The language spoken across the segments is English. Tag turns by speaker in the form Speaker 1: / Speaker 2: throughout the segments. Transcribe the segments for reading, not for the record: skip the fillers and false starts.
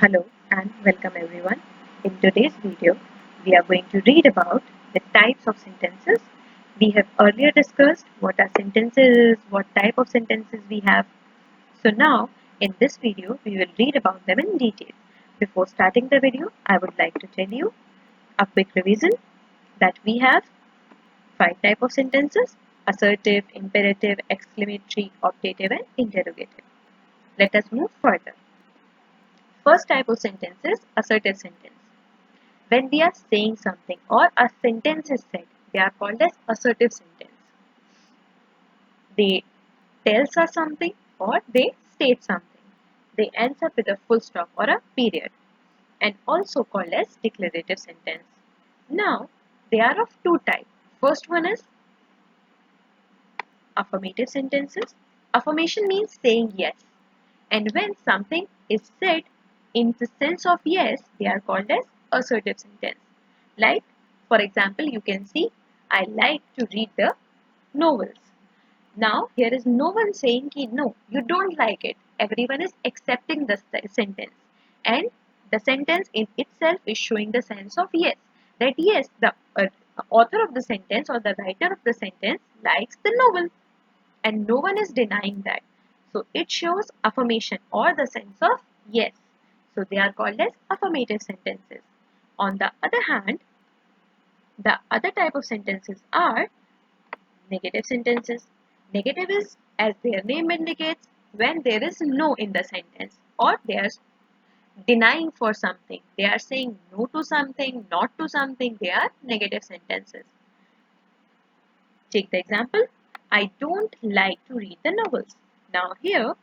Speaker 1: Hello and welcome everyone. In today's video, we are going to read about the types of sentences. We have earlier discussed what are sentences, what type of sentences we have. So now, in this video, we will read about them in detail. Before starting the video, I would like to tell you a quick revision that we have 5 types of sentences: assertive, imperative, exclamatory, optative and interrogative. Let us move further. First type of sentence is assertive sentence. When we are saying something or a sentence is said, they are called as assertive sentence. They tells us something or they state something. They ends up with a full stop or a period, and also called as declarative sentence. Now, they are of two types. First one is affirmative sentences. Affirmation means saying yes. And when something is said in the sense of yes, they are called as assertive sentence. Like, for example, you can see, I like to read the novels. Now, here is no one saying ki, no, you don't like it. Everyone is accepting the sentence. And the sentence in itself is showing the sense of yes. That yes, the author of the sentence or the writer of the sentence likes the novel. And no one is denying that. So it shows affirmation or the sense of yes. So they are called as affirmative sentences. On the other hand, the other type of sentences are negative sentences. Negative is, as their name indicates, when there is no in the sentence or they are denying for something. They are saying no to something, not to something. They are negative sentences. Take the example, I don't like to read the novels. Now here,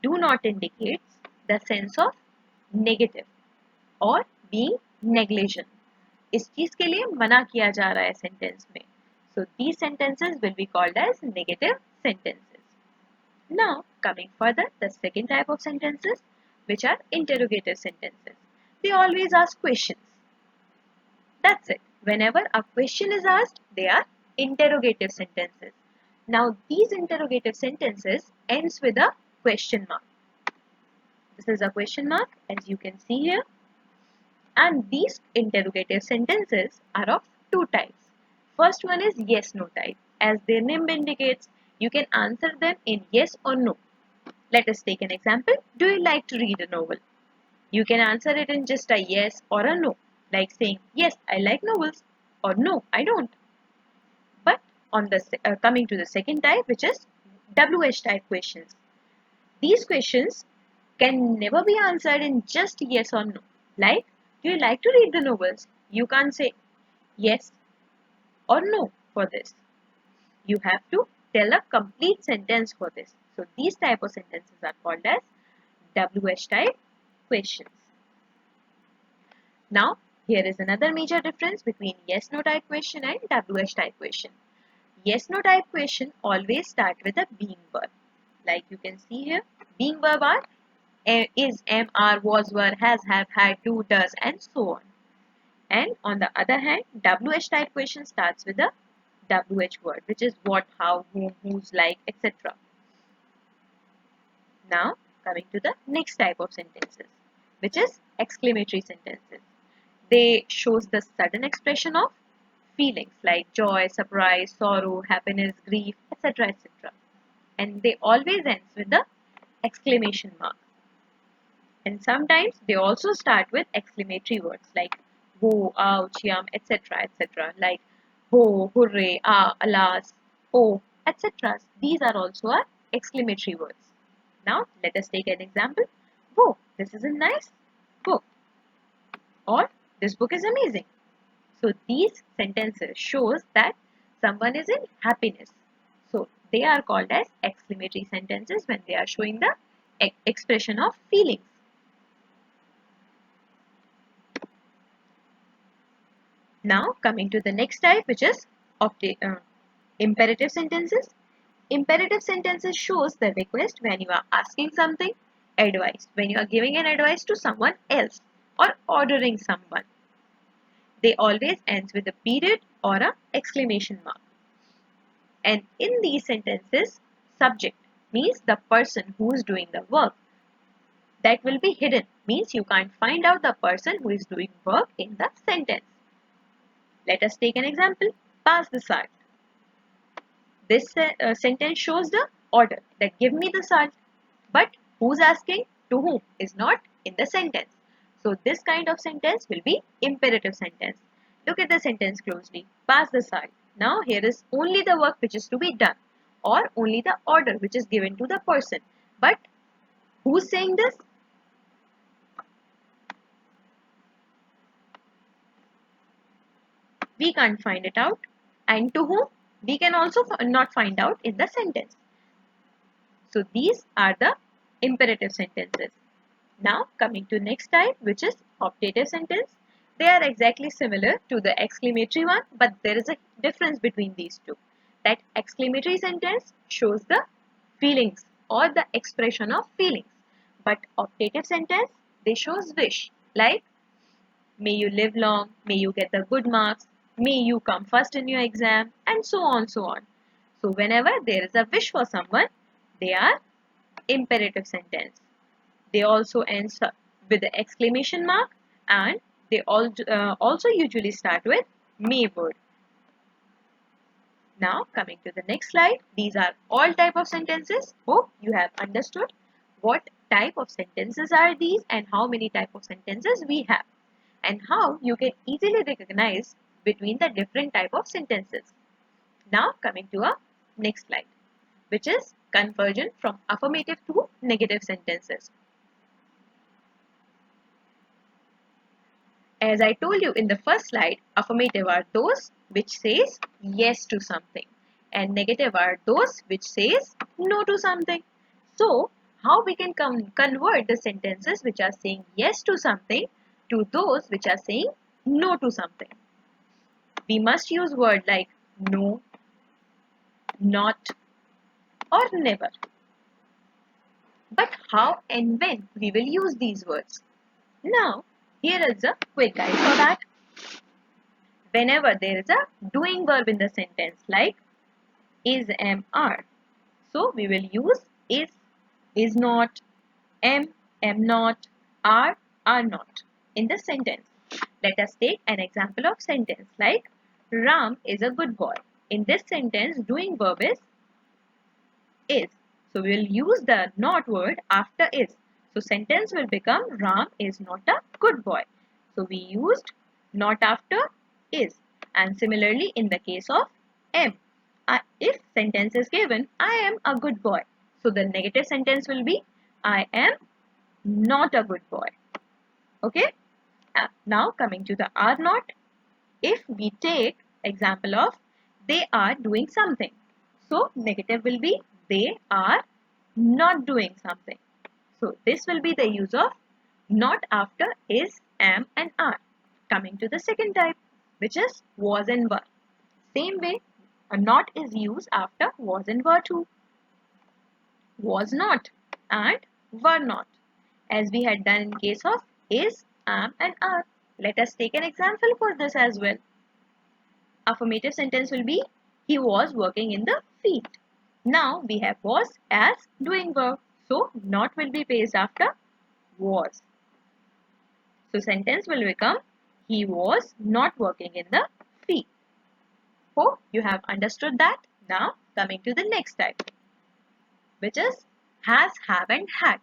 Speaker 1: do not indicates the sense of negative और being negligent. इस चीज के लिए मना किया जा रहा है सेंटेंस में. So these sentences will be called as negative sentences. Now coming further, the second type of sentences, which are interrogative sentences. They always ask questions. That's it. Whenever a question is asked, they are interrogative sentences. Now these interrogative sentences ends with a question mark. This is a question mark, as you can see here. And these interrogative sentences are of two types. First one is yes-no type. As their name indicates, you can answer them in yes or no. Let us take an example. Do you like to read a novel? You can answer it in just a yes or a no, like saying, yes, I like novels, or no, I don't. But on the coming to the second type, which is WH type questions. These questions can never be answered in just yes or no. Like, do you like to read the novels? You can't say yes or no for this. You have to tell a complete sentence for this. So these type of sentences are called as WH type questions. Now, here is another major difference between yes-no type question and WH type question. Yes-no type question always start with a being verb. Like you can see here, being verb are is, am, are, was, were, has, have, had, do, does, and so on. And on the other hand, WH type question starts with a WH word, which is what, how, whom, whose, like, etc. Now, coming to the next type of sentences, which is exclamatory sentences. They shows the sudden expression of feelings like joy, surprise, sorrow, happiness, grief, etc., etc. And they always ends with the exclamation mark. And sometimes they also start with exclamatory words like whoa, ouch, yum, etc., etc. Like ho, hooray, ah, alas, oh, etc. These are also our exclamatory words. Now let us take an example. Whoa, this is a nice book. Or this book is amazing. So these sentences shows that someone is in happiness. So they are called as exclamatory sentences when they are showing the expression of feelings. Now coming to the next type, which is imperative sentences. Imperative sentences shows the request when you are asking something, advice, when you are giving an advice to someone else or ordering someone. They always ends with a period or a exclamation mark. And in these sentences, subject means the person who is doing the work. that will be hidden, means you can't find out the person who is doing work in the sentence. Let us take an example. Pass the salt. This sentence shows the order that give me the salt. But who's asking to whom is not in the sentence. So this kind of sentence will be imperative sentence. Look at the sentence closely. Pass the salt. Now here is only the work which is to be done, or only the order which is given to the person. But who's saying this? We can't find it out. And to whom? We can also not find out in the sentence. So these are the imperative sentences. Now coming to next type, which is optative sentence. They are exactly similar to the exclamatory one, but there is a difference between these two. That exclamatory sentence shows the feelings or the expression of feelings. But optative sentence, they shows wish, like may you live long, may you get the good marks, may you come first in your exam, and so on, so on. So whenever there is a wish for someone, they are imperative sentence. They also end with the exclamation mark, and they also usually start with may word. Now coming to the next slide, these are all type of sentences. Hope you have understood what type of sentences are these and how many type of sentences we have, and how you can easily recognize between the different type of sentences. Now coming to our next slide, which is conversion from affirmative to negative sentences. As I told you in the first slide, affirmative are those which says yes to something, and negative are those which says no to something. So how we can convert the sentences which are saying yes to something to those which are saying no to something? We must use word like no, not, or never. But how and when we will use these words? Now, here is a quick guide for that. Whenever there is a doing verb in the sentence, like is, am, are, so we will use is not, am not, are not in the sentence. Let us take an example of sentence like Ram is a good boy. In this sentence, doing verb is. So we will use the not word after is. So sentence will become Ram is not a good boy. So we used not after is. And similarly in the case of am. If sentence is given, I am a good boy. So the negative sentence will be I am not a good boy. Okay. Now coming to the are not. If we take example of they are doing something. So negative will be they are not doing something. So this will be the use of not after is, am and are. Coming to the second type, which is was and were. Same way, a not is used after was and were too. Was not and were not, as we had done in case of is, am and are. Let us take an example for this as well. Affirmative sentence will be he was working in the field. Now we have was as doing verb. So not will be placed after was. So sentence will become he was not working in the field. Hope you have understood that. Now coming to the next type, which is has, have and had.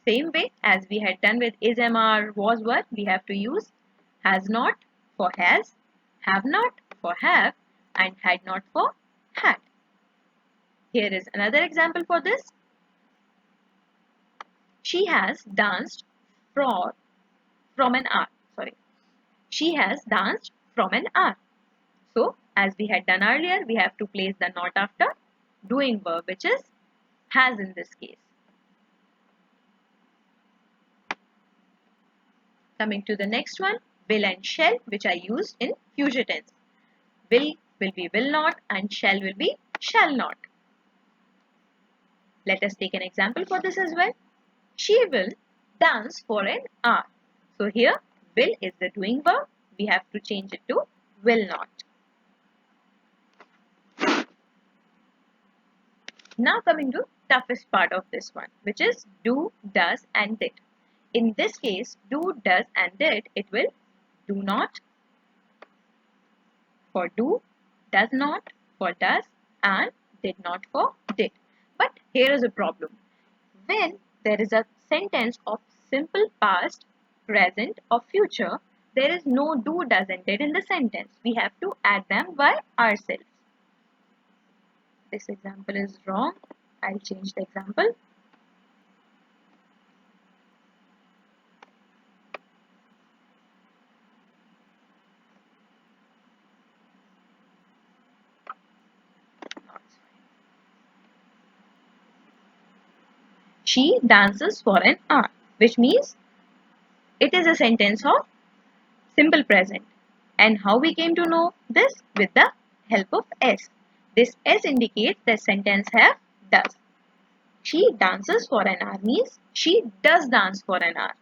Speaker 1: Same way as we had done with is, am, are, was, were, we have to use has not for has, have not for have, and had not for had. Here is another example for this. She has danced from an hour. She has danced from an hour. So, as we had done earlier, we have to place the not after doing verb, which is has in this case. Coming to the next one, will and shall, which are used in future tense. Will be will not, and shall will be shall not. Let us take an example for this as well. She will dance for an hour. So here, will is the doing verb. We have to change it to will not. Now coming to toughest part of this one, which is do, does and did. In this case, do, does and did, it will do not for do, does not for does and did not for did. But here is a problem. When there is a sentence of simple past, present or future, there is no do, does and did in the sentence. We have to add them by ourselves. This example is wrong. I'll change the example. She dances for an hour, which means it is a sentence of simple present. And how we came to know this? With the help of S. This S indicates the sentence have does. She dances for an hour means she does dance for an hour.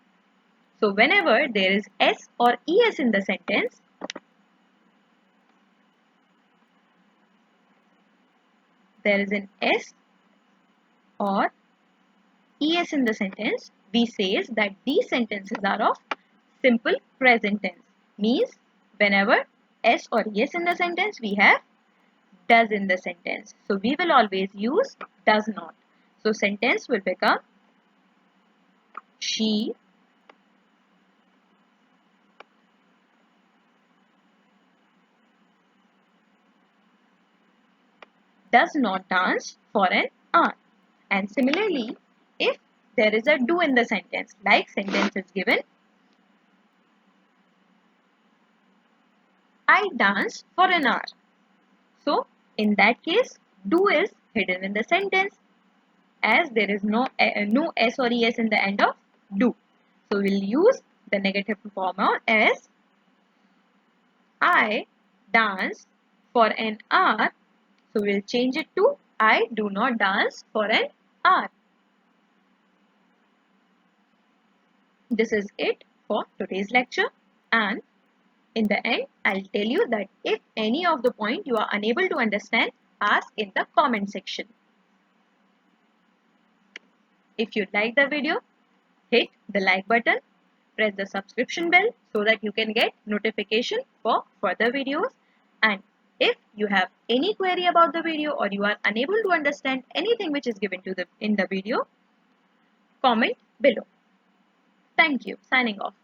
Speaker 1: So whenever there is S or ES in the sentence, there is an S or ES in the sentence, we says that these sentences are of simple present tense. Means whenever S or ES in the sentence, we have does in the sentence. So we will always use does not. So sentence will become she does not dance for an hour. And similarly, if there is a do in the sentence, like sentence is given, I dance for an hour. So in that case, do is hidden in the sentence as there is no S or ES in the end of do. So we'll use the negative form as I dance for an hour. So we'll change it to I do not dance for an hour. This is it for today's lecture, and in the end I'll tell you that if any of the point you are unable to understand, ask in the comment section. If you like the video, hit the like button, press the subscription bell so that you can get notification for further videos, and if you have any query about the video or you are unable to understand anything which is given in the video, comment below. Thank you. Signing off.